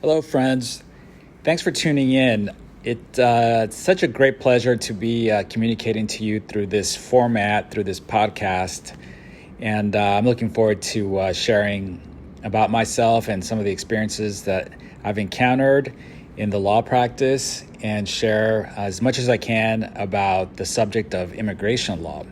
Hello, friends. Thanks for tuning in. It's such a great pleasure to be communicating to you through this format, through this podcast. And I'm looking forward to sharing about myself and some of the experiences that I've encountered in the law practice and share as much as I can about the subject of immigration law.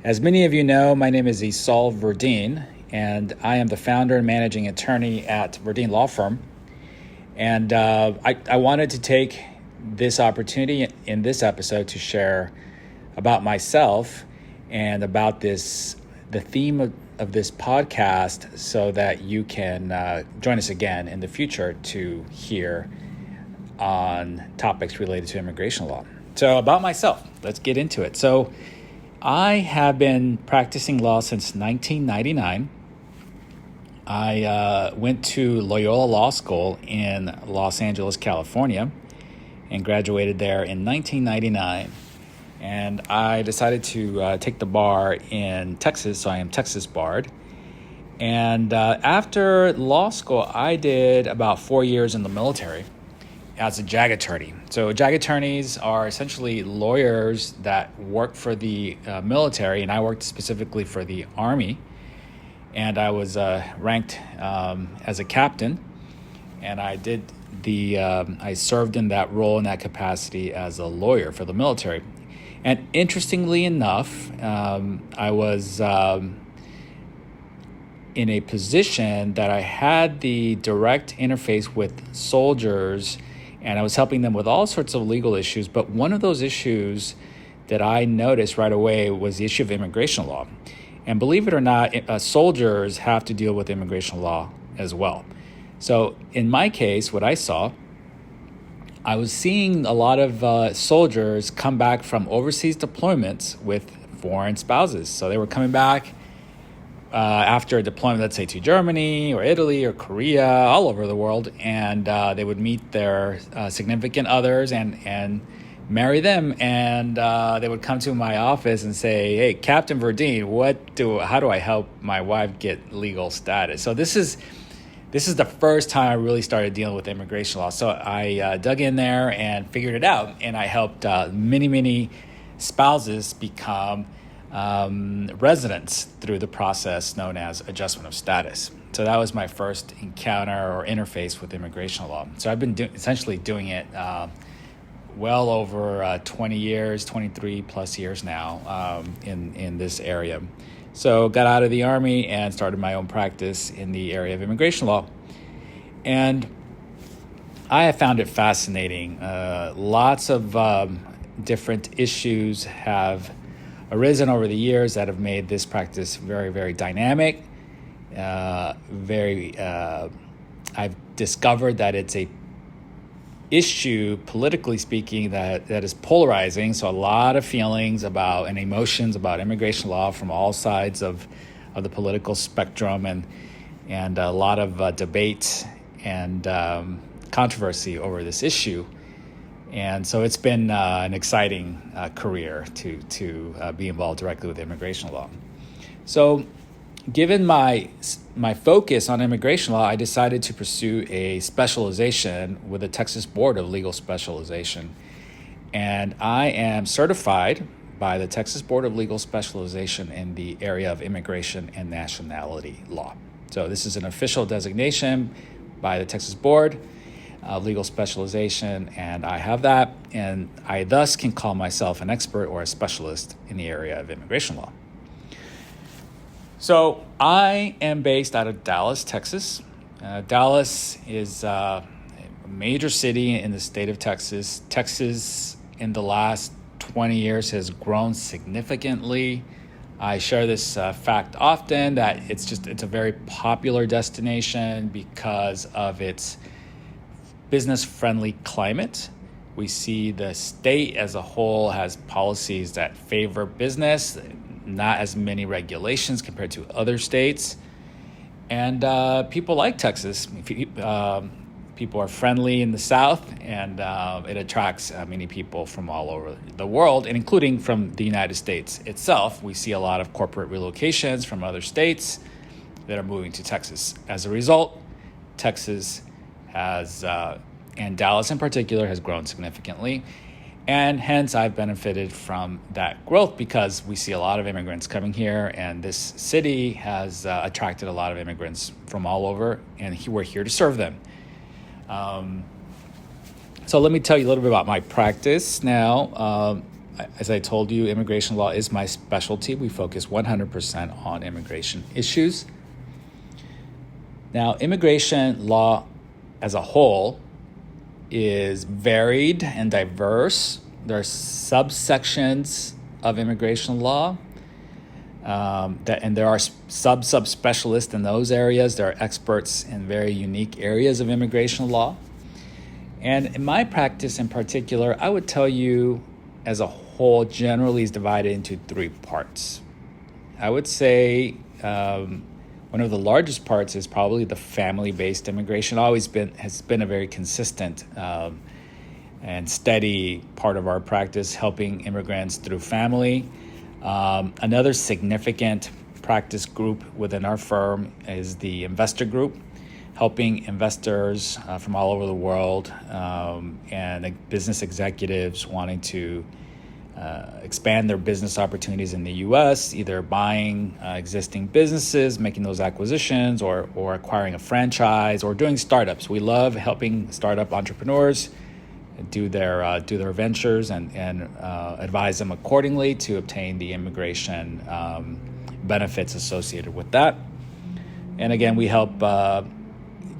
As many of you know, my name is Verdin, and I am the founder and managing attorney at Verdin Law Firm. And I wanted to take this opportunity in this episode to share about myself and about the theme of this podcast so that you can join us again in the future to hear on topics related to immigration law. So about myself, let's get into it. So I have been practicing law since 1999. I went to Loyola Law School in Los Angeles, California, and graduated there in 1999. And I decided to take the bar in Texas, so I am Texas barred. And after law school, I did about 4 years in the military as a JAG attorney. So JAG attorneys are essentially lawyers that work for the military, and I worked specifically for the Army. And I was ranked as a captain, and I served in that role, in that capacity as a lawyer for the military. And interestingly enough, I was in a position that I had the direct interface with soldiers, and I was helping them with all sorts of legal issues. But one of those issues that I noticed right away was the issue of immigration law. And believe it or not, soldiers have to deal with immigration law as well. So in my case, what I saw, I was seeing a lot of soldiers come back from overseas deployments with foreign spouses. So they were coming back after a deployment, let's say to Germany or Italy or Korea, all over the world, and they would meet their significant others and marry them, and they would come to my office and say, "Hey, Captain Verdin, how do I help my wife get legal status?" So this is the first time I really started dealing with immigration law. So I dug in there and figured it out, and I helped many spouses become residents through the process known as adjustment of status. So that was my first encounter or interface with immigration law. So I've been essentially doing it well over 20 years, 23 plus years now in this area. So got out of the Army and started my own practice in the area of immigration law. And I have found it fascinating. Lots of different issues have arisen over the years that have made this practice very, very dynamic. I've discovered that it's a issue, politically speaking, that is polarizing. So a lot of feelings about and emotions about immigration law from all sides of the political spectrum, and a lot of debate and controversy over this issue. And so it's been an exciting career to be involved directly with immigration law. So given my focus on immigration law, I decided to pursue a specialization with the Texas Board of Legal Specialization. And I am certified by the Texas Board of Legal Specialization in the area of immigration and nationality law. So this is an official designation by the Texas Board of Legal Specialization, and I have that, and I thus can call myself an expert or a specialist in the area of immigration law. So I am based out of Dallas, Texas. Dallas is a major city in the state of Texas. Texas in the last 20 years has grown significantly. I share this fact often that it's a very popular destination because of its business-friendly climate. We see the state as a whole has policies that favor business, not as many regulations compared to other states. And people like Texas. People are friendly in the South, and it attracts many people from all over the world, and including from the United States itself. We see a lot of corporate relocations from other states that are moving to Texas. As a result, Texas and Dallas in particular, has grown significantly. And hence, I've benefited from that growth because we see a lot of immigrants coming here, and this city has attracted a lot of immigrants from all over, and we're here to serve them. So let me tell you a little bit about my practice now. As I told you, immigration law is my specialty. We focus 100% on immigration issues. Now, immigration law as a whole is varied and diverse. There are subsections of immigration law, and there are sub-specialists in those areas. There are experts in very unique areas of immigration law. And in my practice in particular, I would tell you as a whole generally is divided into three parts. I would say one of the largest parts is probably the family-based immigration. Has been a very consistent and steady part of our practice, helping immigrants through family. Another significant practice group within our firm is the investor group, helping investors from all over the world and business executives wanting to expand their business opportunities in the U.S., either buying existing businesses, making those acquisitions, or acquiring a franchise, or doing startups. We love helping startup entrepreneurs do their ventures and advise them accordingly to obtain the immigration benefits associated with that. And again, we help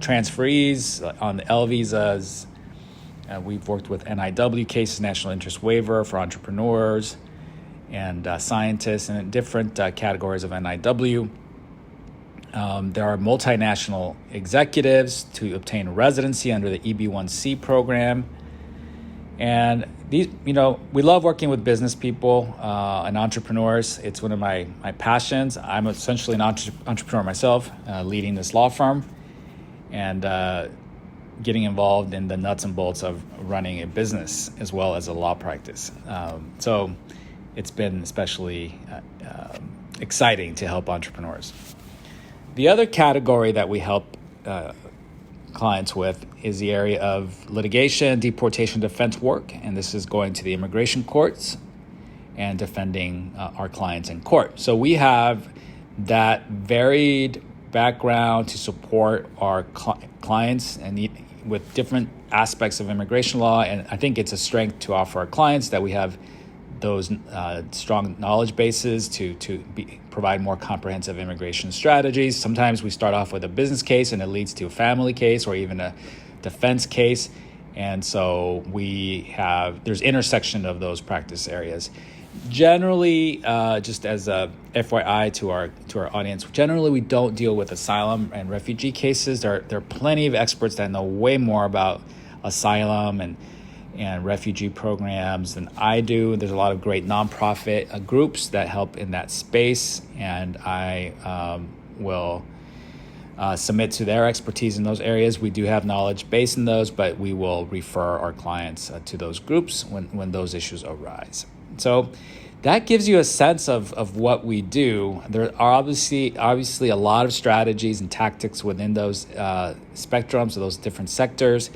transferees on the L visas. We've worked with NIW cases, National Interest Waiver for entrepreneurs and scientists, and in different categories of NIW. There are multinational executives to obtain residency under the EB-1C program. And these, we love working with business people and entrepreneurs. It's one of my passions. I'm essentially an entrepreneur myself, leading this law firm and getting involved in the nuts and bolts of running a business as well as a law practice. So it's been especially exciting to help entrepreneurs. The other category that we help clients with is the area of litigation, deportation, defense work, and this is going to the immigration courts and defending our clients in court. So we have that varied background to support our clients and with different aspects of immigration law, and I think it's a strength to offer our clients that we have those strong knowledge bases to provide more comprehensive immigration strategies. Sometimes we start off with a business case and it leads to a family case or even a defense case, and so there's intersection of those practice areas. Generally, just as a FYI to our audience, generally we don't deal with asylum and refugee cases. There are plenty of experts that know way more about asylum and refugee programs than I do. There's a lot of great nonprofit groups that help in that space, and I will submit to their expertise in those areas. We do have knowledge base in those, but we will refer our clients to those groups when those issues arise. So that gives you a sense of what we do. There are obviously a lot of strategies and tactics within those spectrums of those different sectors,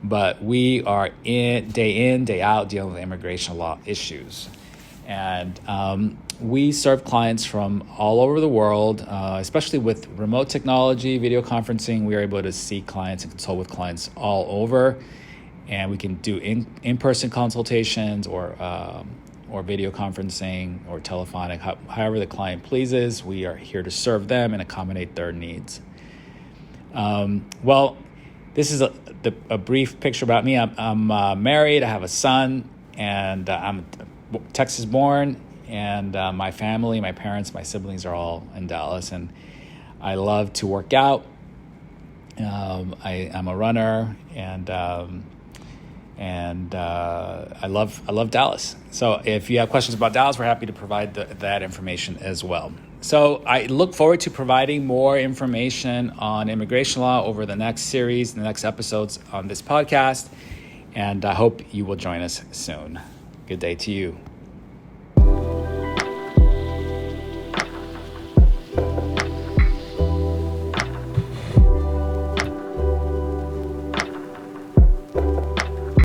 but we are in, day out, dealing with immigration law issues. And we serve clients from all over the world, especially with remote technology, video conferencing. We are able to see clients and consult with clients all over, and we can do in-person consultations or video conferencing or telephonic, however the client pleases. We are here to serve them and accommodate their needs. Well, this is a brief picture about me. I'm married. I have a son, and I'm Texas born. And my family, my parents, my siblings are all in Dallas, and I love to work out. I'm a runner, and I love Dallas. So if you have questions about Dallas, we're happy to provide that information as well. So I look forward to providing more information on immigration law over the next series, the next episodes on this podcast, and I hope you will join us soon. Good day to you.